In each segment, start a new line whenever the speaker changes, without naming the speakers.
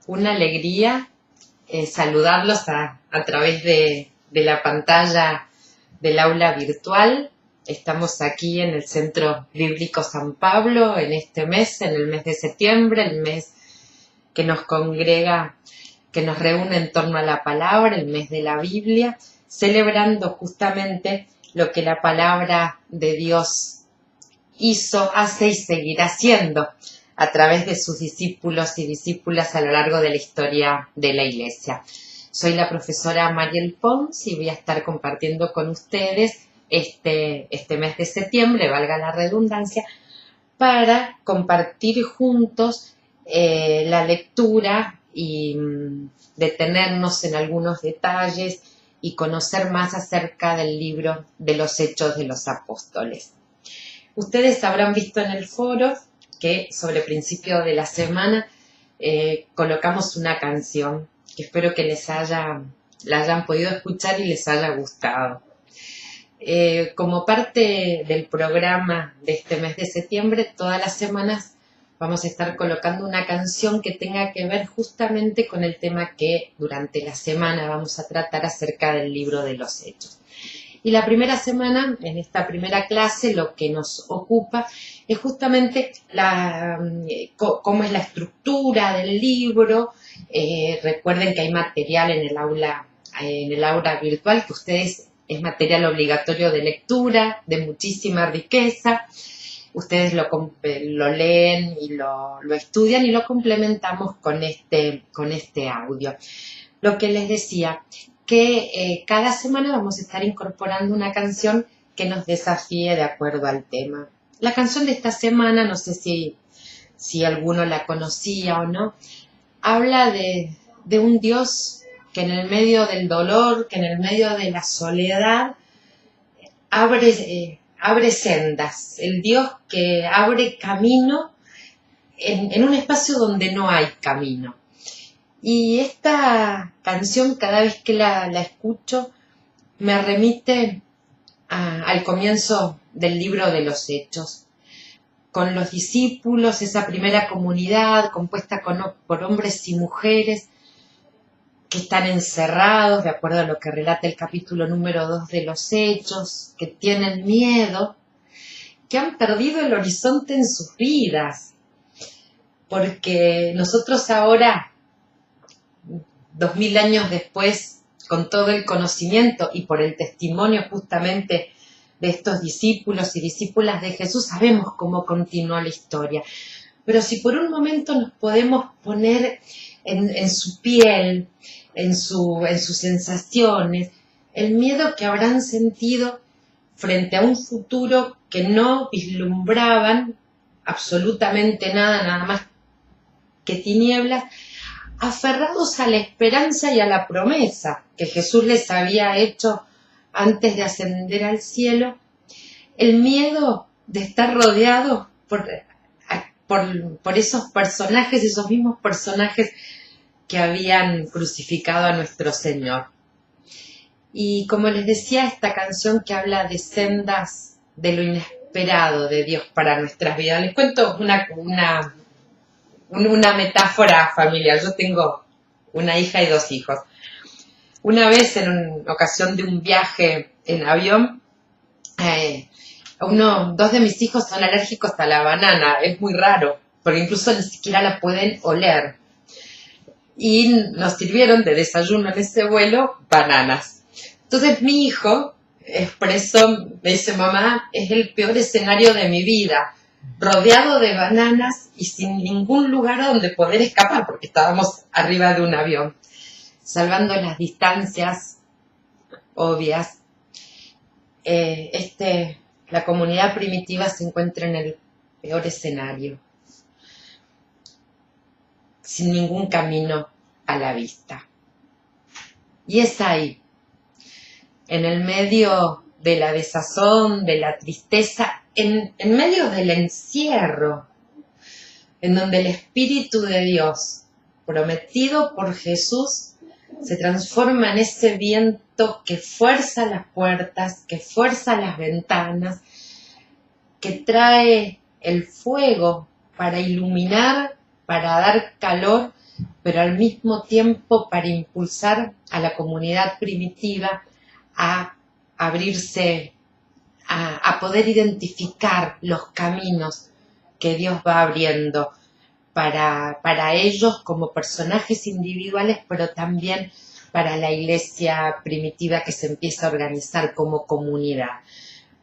Una alegría saludarlos a través de la pantalla del aula virtual. Estamos aquí en el Centro Bíblico San Pablo en este mes, en el mes de septiembre, el mes que nos congrega, que nos reúne en torno a la palabra, el mes de la Biblia, celebrando justamente lo que la palabra de Dios hizo, hace y seguirá haciendo a través de sus discípulos y discípulas a lo largo de la historia de la Iglesia. Soy la profesora Mariel Pons y voy a estar compartiendo con ustedes este mes de septiembre, valga la redundancia, para compartir juntos la lectura y detenernos en algunos detalles y conocer más acerca del libro de los Hechos de los Apóstoles. Ustedes habrán visto en el foro que sobre principio de la semana colocamos una canción que espero que la hayan podido escuchar y les haya gustado. Como parte del programa de este mes de septiembre, todas las semanas vamos a estar colocando una canción que tenga que ver justamente con el tema que durante la semana vamos a tratar acerca del libro de los Hechos. Y la primera semana, en esta primera clase, lo que nos ocupa es justamente cómo es la estructura del libro. Recuerden que hay material en el aula virtual, que ustedes es material obligatorio de lectura, de muchísima riqueza. Ustedes lo leen y lo estudian y lo complementamos con este audio. Lo que les decía, que cada semana vamos a estar incorporando una canción que nos desafíe de acuerdo al tema. La canción de esta semana, no sé si alguno la conocía o no, habla de un Dios que en el medio del dolor, que en el medio de la soledad, abre sendas. El Dios que abre camino en un espacio donde no hay camino. Y esta canción, cada vez que la escucho, me remite al comienzo del libro de los Hechos, con los discípulos, esa primera comunidad compuesta por hombres y mujeres que están encerrados, de acuerdo a lo que relata el capítulo número 2 de los Hechos, que tienen miedo, que han perdido el horizonte en sus vidas, porque nosotros ahora, 2000 años después, con todo el conocimiento y por el testimonio justamente de estos discípulos y discípulas de Jesús, sabemos cómo continuó la historia. Pero si por un momento nos podemos poner en su piel, en sus sensaciones, el miedo que habrán sentido frente a un futuro que no vislumbraban absolutamente nada más que tinieblas, aferrados a la esperanza y a la promesa que Jesús les había hecho antes de ascender al cielo, el miedo de estar rodeados por esos personajes, esos mismos personajes que habían crucificado a nuestro Señor. Y como les decía, esta canción que habla de sendas de lo inesperado de Dios para nuestras vidas. Les cuento una metáfora familiar. Yo tengo una hija y 2 hijos. Una vez, en una ocasión de un viaje en avión, 2 de mis hijos son alérgicos a la banana. Es muy raro, porque incluso ni siquiera la pueden oler. Y nos sirvieron de desayuno en ese vuelo bananas. Entonces mi hijo me dice, mamá, es el peor escenario de mi vida, rodeado de bananas y sin ningún lugar donde poder escapar, porque estábamos arriba de un avión, salvando las distancias obvias. La comunidad primitiva se encuentra en el peor escenario, sin ningún camino a la vista. Y es ahí, en el medio de la desazón, de la tristeza, en medio del encierro, en donde el Espíritu de Dios, prometido por Jesús, se transforma en ese viento que fuerza las puertas, que fuerza las ventanas, que trae el fuego para iluminar para dar calor, pero al mismo tiempo para impulsar a la comunidad primitiva a abrirse, a poder identificar los caminos que Dios va abriendo para ellos como personajes individuales, pero también para la iglesia primitiva que se empieza a organizar como comunidad.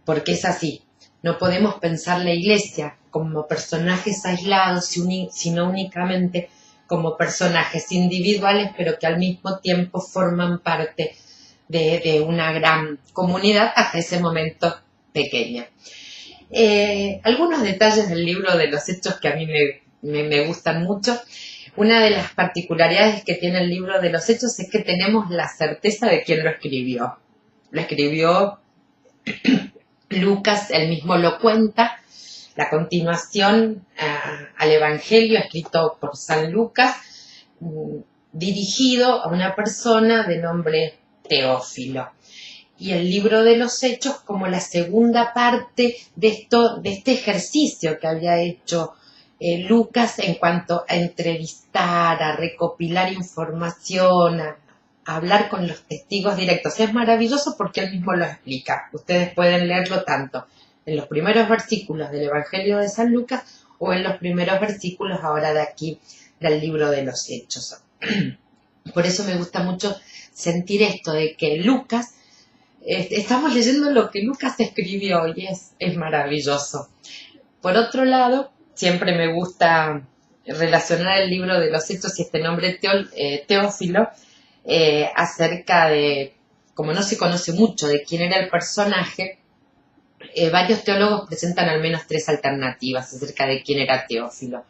Porque es así, no podemos pensar la iglesia como personajes aislados, sino únicamente como personajes individuales, pero que al mismo tiempo forman parte de una gran comunidad hasta ese momento pequeña. Algunos detalles del libro de los Hechos que a mí me gustan mucho. Una de las particularidades que tiene el libro de los Hechos es que tenemos la certeza de quién lo escribió. Lo escribió Lucas, él mismo lo cuenta, la continuación al Evangelio escrito por San Lucas, dirigido a una persona de nombre Teófilo. Y el libro de los Hechos como la segunda parte de este ejercicio que había hecho Lucas en cuanto a entrevistar, a recopilar información, a hablar con los testigos directos. Es maravilloso porque él mismo lo explica. Ustedes pueden leerlo tanto en los primeros versículos del Evangelio de San Lucas o en los primeros versículos ahora de aquí del libro de los Hechos. Por eso me gusta mucho sentir esto de que Lucas, estamos leyendo lo que Lucas escribió y es maravilloso. Por otro lado, siempre me gusta relacionar el libro de los Hechos y este nombre Teófilo acerca de, como no se conoce mucho de quién era el personaje, varios teólogos presentan al menos 3 alternativas acerca de quién era Teófilo.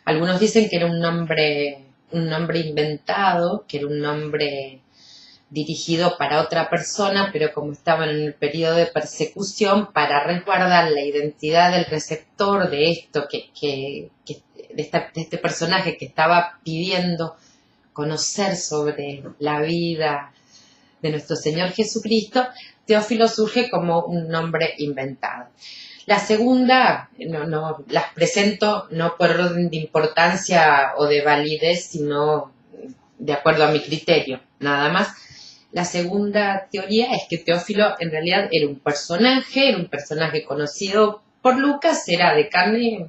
Algunos dicen que era un nombre inventado, que era un nombre dirigido para otra persona, pero como estaban en el periodo de persecución, para resguardar la identidad del receptor de esto, de este personaje que estaba pidiendo conocer sobre la vida de nuestro Señor Jesucristo, Teófilo surge como un nombre inventado. La segunda, no las presento no por orden de importancia o de validez, sino de acuerdo a mi criterio, nada más. La segunda teoría es que Teófilo en realidad era un personaje conocido por Lucas, era de carne,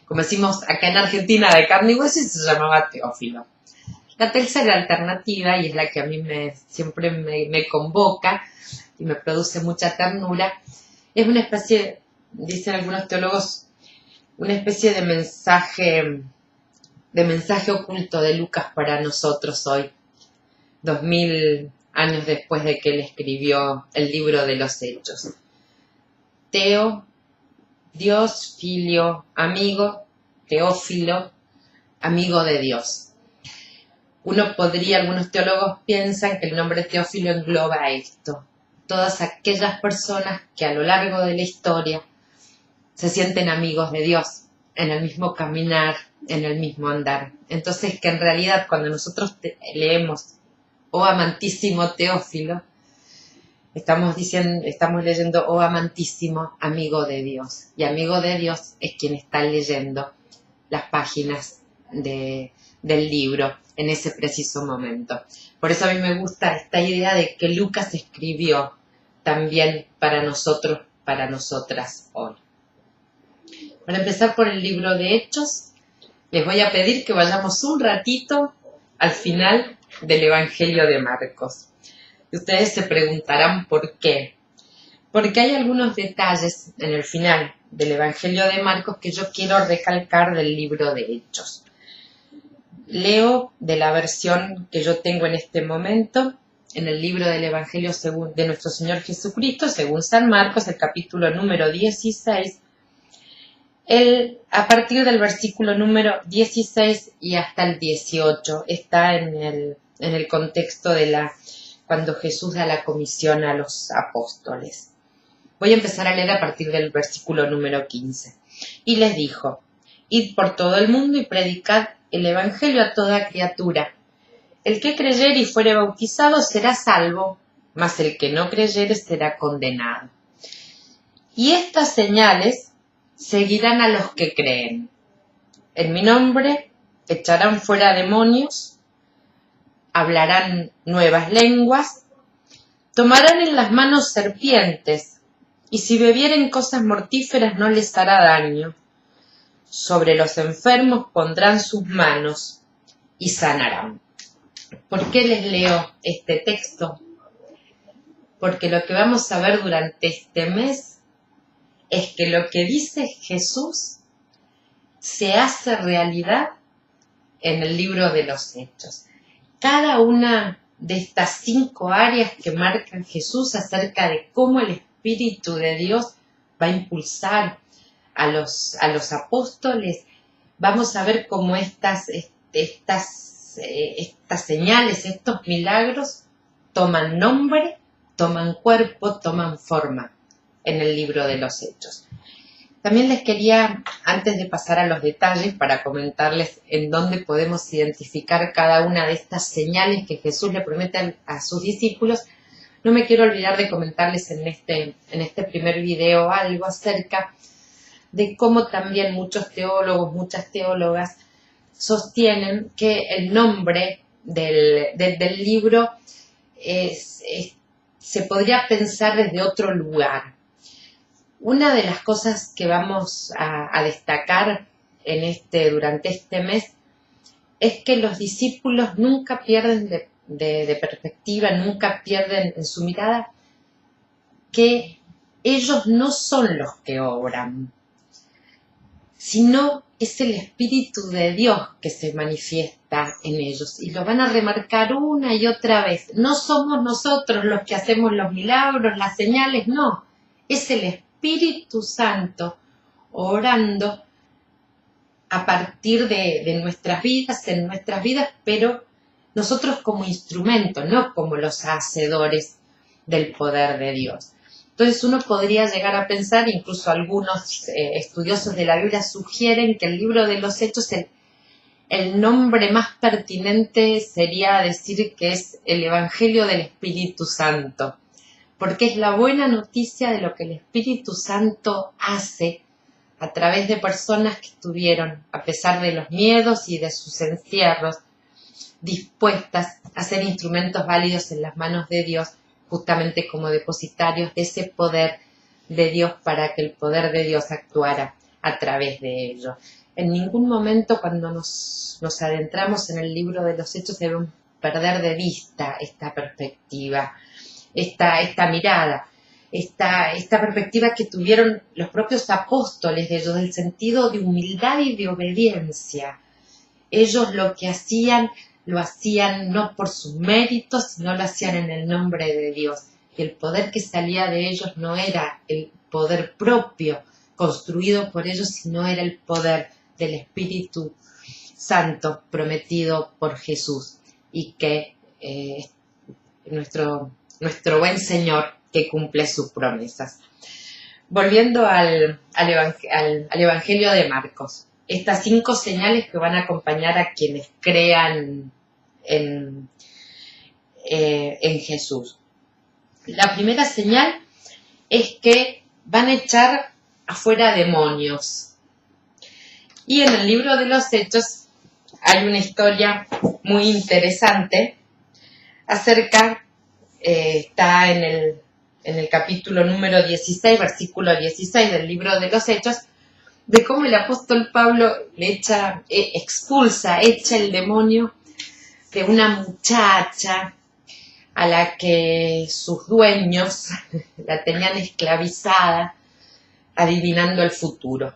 como decimos acá en Argentina, de carne y hueso, y se llamaba Teófilo. La tercera alternativa, y es la que a mí siempre me convoca y me produce mucha ternura, es una especie, dicen algunos teólogos, una especie de mensaje oculto de Lucas para nosotros hoy, 2000 años después de que él escribió el libro de los Hechos. Teo, Dios, filio, amigo, Teófilo, amigo de Dios. Algunos teólogos piensan que el nombre Teófilo engloba esto, todas aquellas personas que a lo largo de la historia se sienten amigos de Dios, en el mismo caminar, en el mismo andar. Entonces que en realidad cuando nosotros leemos oh amantísimo Teófilo, estamos leyendo oh amantísimo amigo de Dios. Y amigo de Dios es quien está leyendo las páginas del libro en ese preciso momento. Por eso a mí me gusta esta idea de que Lucas escribió también para nosotros, para nosotras hoy. Para empezar por el libro de Hechos, les voy a pedir que vayamos un ratito al final del Evangelio de Marcos. Y ustedes se preguntarán por qué. Porque hay algunos detalles en el final del Evangelio de Marcos que yo quiero recalcar del libro de Hechos. Leo de la versión que yo tengo en este momento, en el libro del Evangelio de nuestro Señor Jesucristo, según San Marcos, el capítulo número 16, a partir del versículo número 16 y hasta el 18, está en el contexto cuando Jesús da la comisión a los apóstoles. Voy a empezar a leer a partir del versículo número 15. Y les dijo, id por todo el mundo y predicad el evangelio a toda criatura. El que creyere y fuere bautizado será salvo, mas el que no creyere será condenado. Y estas señales seguirán a los que creen. En mi nombre echarán fuera demonios, hablarán nuevas lenguas, tomarán en las manos serpientes, y si bebieren cosas mortíferas no les hará daño. Sobre los enfermos pondrán sus manos y sanarán. ¿Por qué les leo este texto? Porque lo que vamos a ver durante este mes es que lo que dice Jesús se hace realidad en el libro de los Hechos. Cada una de estas 5 áreas que marca Jesús acerca de cómo el Espíritu de Dios va a impulsar a los apóstoles, vamos a ver cómo estas señales, estos milagros toman nombre, toman cuerpo, toman forma en el libro de los Hechos. También les quería, antes de pasar a los detalles, para comentarles en dónde podemos identificar cada una de estas señales que Jesús le promete a sus discípulos, no me quiero olvidar de comentarles en este primer video algo acerca de cómo también muchos teólogos, muchas teólogas sostienen que el nombre del libro se podría pensar desde otro lugar. Una de las cosas que vamos a destacar durante este mes es que los discípulos nunca pierden de perspectiva, nunca pierden en su mirada que ellos no son los que obran, sino es el Espíritu de Dios que se manifiesta en ellos. Y lo van a remarcar una y otra vez. No somos nosotros los que hacemos los milagros, las señales, no. Es el Espíritu Santo orando a partir de nuestras vidas, en nuestras vidas, pero nosotros como instrumento, no como los hacedores del poder de Dios. Entonces uno podría llegar a pensar, incluso algunos estudiosos de la Biblia sugieren que el libro de los Hechos, el nombre más pertinente sería decir que es el Evangelio del Espíritu Santo, porque es la buena noticia de lo que el Espíritu Santo hace a través de personas que estuvieron, a pesar de los miedos y de sus encierros, dispuestas a ser instrumentos válidos en las manos de Dios, justamente como depositarios de ese poder de Dios para que el poder de Dios actuara a través de ellos. En ningún momento cuando nos adentramos en el libro de los Hechos debemos perder de vista esta perspectiva, esta mirada, esta perspectiva que tuvieron los propios apóstoles de ellos, del sentido de humildad y de obediencia. Ellos lo que hacían, lo hacían no por sus méritos, sino lo hacían en el nombre de Dios. Y el poder que salía de ellos no era el poder propio construido por ellos, sino era el poder del Espíritu Santo prometido por Jesús, y que nuestro buen Señor que cumple sus promesas. Volviendo al Evangelio de Marcos, estas 5 señales que van a acompañar a quienes crean en Jesús. La primera señal es que van a echar afuera demonios. Y en el libro de los Hechos hay una historia muy interesante acerca, está en el capítulo número 16, versículo 16 del libro de los Hechos, de cómo el apóstol Pablo echa el demonio de una muchacha a la que sus dueños la tenían esclavizada, adivinando el futuro.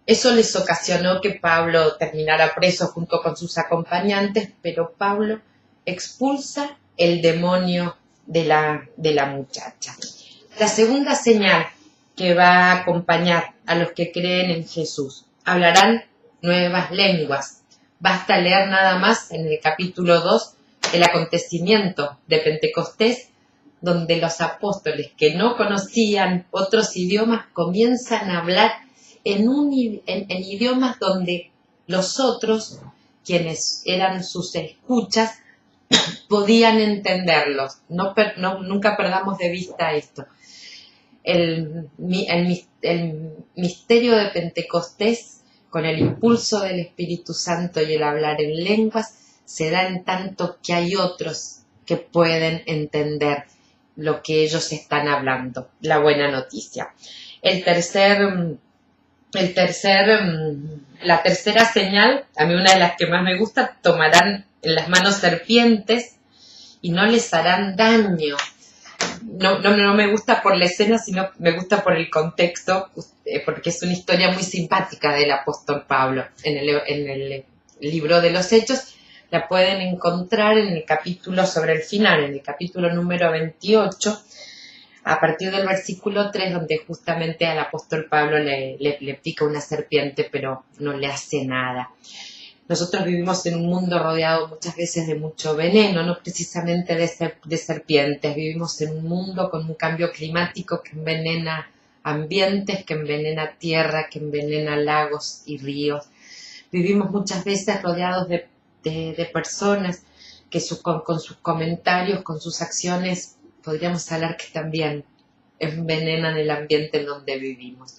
Eso les ocasionó que Pablo terminara preso junto con sus acompañantes, pero Pablo expulsa el demonio de la muchacha. La segunda señal que va a acompañar a los que creen en Jesús: hablarán nuevas lenguas. Basta leer nada más en el capítulo 2 el acontecimiento de Pentecostés, donde los apóstoles que no conocían otros idiomas comienzan a hablar en idiomas donde los otros, quienes eran sus escuchas, podían entenderlos. Nunca perdamos de vista esto. El misterio de Pentecostés con el impulso del Espíritu Santo y el hablar en lenguas, se da en tanto que hay otros que pueden entender lo que ellos están hablando, la buena noticia. La tercera señal, a mí una de las que más me gusta, tomarán en las manos serpientes y no les harán daño. No me gusta por la escena, sino me gusta por el contexto, porque es una historia muy simpática del apóstol Pablo. En el libro de los Hechos la pueden encontrar en el capítulo sobre el final, en el capítulo número 28, a partir del versículo 3, donde justamente al apóstol Pablo le pica una serpiente, pero no le hace nada. Nosotros vivimos en un mundo rodeado muchas veces de mucho veneno, no precisamente de serpientes. Vivimos en un mundo con un cambio climático que envenena ambientes, que envenena tierra, que envenena lagos y ríos. Vivimos muchas veces rodeados de personas que con sus comentarios, con sus acciones, podríamos hablar que también envenenan el ambiente en donde vivimos.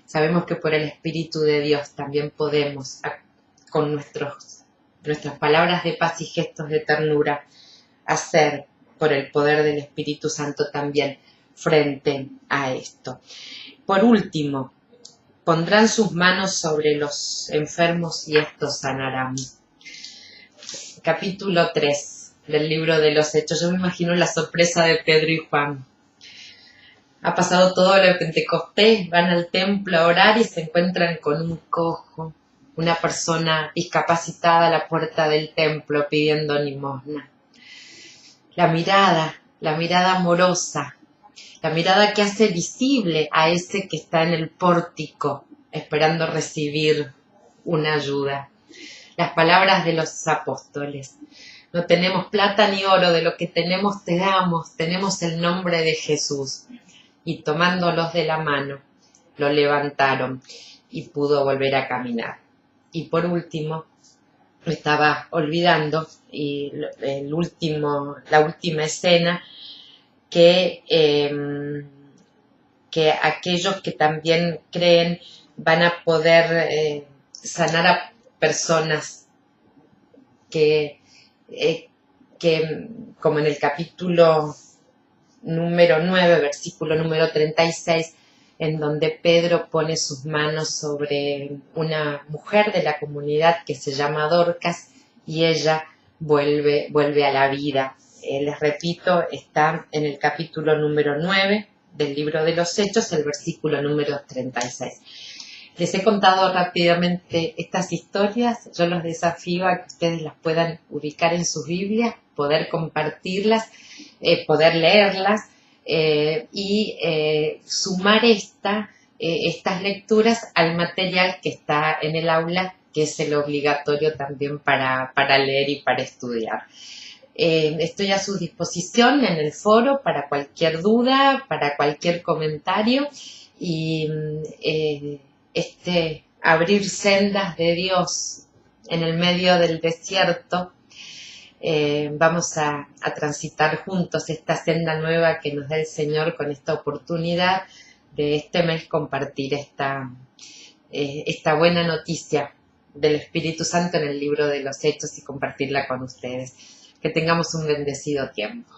Sabemos que por el Espíritu de Dios también podemos, con nuestras palabras de paz y gestos de ternura, hacer por el poder del Espíritu Santo también frente a esto. Por último, pondrán sus manos sobre los enfermos y estos sanarán. Capítulo 3 del libro de los Hechos. Yo me imagino la sorpresa de Pedro y Juan. Ha pasado todo lo de Pentecostés, van al templo a orar y se encuentran con un cojo, una persona discapacitada a la puerta del templo pidiendo limosna. La mirada amorosa, la mirada que hace visible a ese que está en el pórtico esperando recibir una ayuda. Las palabras de los apóstoles: no tenemos plata ni oro, de lo que tenemos te damos, tenemos el nombre de Jesús. Y tomándolos de la mano, lo levantaron y pudo volver a caminar. Y por último, me estaba olvidando, y la última escena, que aquellos que también creen van a poder sanar a personas que como en el capítulo número 9, versículo número 36, en donde Pedro pone sus manos sobre una mujer de la comunidad que se llama Dorcas y ella vuelve a la vida. Les repito, está en el capítulo número 9 del libro de los Hechos, el versículo número 36. Les he contado rápidamente estas historias. Yo los desafío a que ustedes las puedan ubicar en sus Biblias, poder compartirlas, poder leerlas y sumar estas lecturas al material que está en el aula, que es el obligatorio también para leer y para estudiar. Estoy a su disposición en el foro para cualquier duda, para cualquier comentario y abrir sendas de Dios en el medio del desierto. Vamos a transitar juntos esta senda nueva que nos da el Señor con esta oportunidad de este mes compartir esta buena noticia del Espíritu Santo en el libro de los Hechos y compartirla con ustedes. Que tengamos un bendecido tiempo.